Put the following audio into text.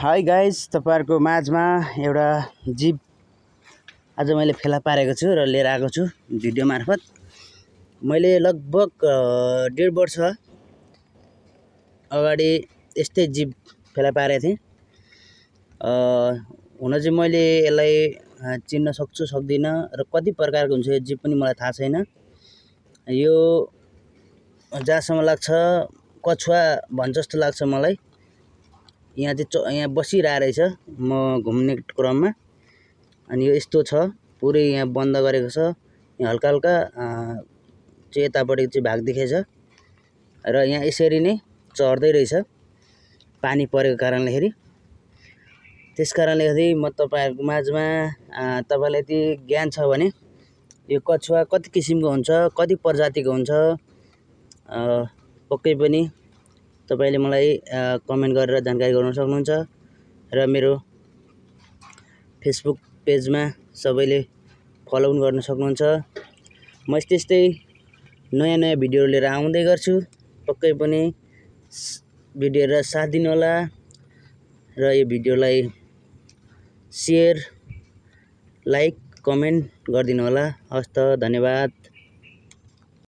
Hi guys, तपाईहरुको माझमा एउटा जीव आज मैले फेला पारेको छु र लिएर आएको छु भिडियो मार्फत। मैले लगभग 1.5 वर्ष अगाडि यस्तै जीव फेला पारेको थिएँ। हुन चाहिँ मैले यसलाई चिन्न सक्छु सक्दिन र कति प्रकारको हुन्छ यो जीव पनि मलाई थाहा छैन। यो जहाँसम्म लाग्छ कछुवा भन्छ जस्तो लाग्छ मलाई। यहाँ चाहिँ यहाँ बसिरहेको रहेछ म घुम्ने क्रममा, अनि यो यस्तो छ, पुरै यहाँ बन्द गरेको छ। यहाँ हल्का हल्का चाहिँ यतापट्टि चाहिँ भाग देखेछ र यहाँ यसरी नै चढ्दै रहेछ पानी परेको कारणले। त्यस कारणले गर्दै म तपाईहरुको माझमा तपाईलाई यदि ज्ञान छ भने यो कछुवा कति किसिमको हुन्छ, कति प्रजातिको हुन्छ, पक्कै पनि तपाईले मलाई कमेन्ट गरेर जानकारी गराउन सक्नुहुन्छ र मेरो फेसबुक पेजमा सबैले फलो पनि गर्न सक्नुहुन्छ। म यस्तै नयाँ नयाँ भिडियोहरु लिएर आउँदै गर्छु। पक्कै पनि भिडियो हेरेर साथ दिनु होला र यो भिडियोलाई शेयर, लाइक, कमेन्ट गरिदिनु होला। हस्त, धन्यवाद।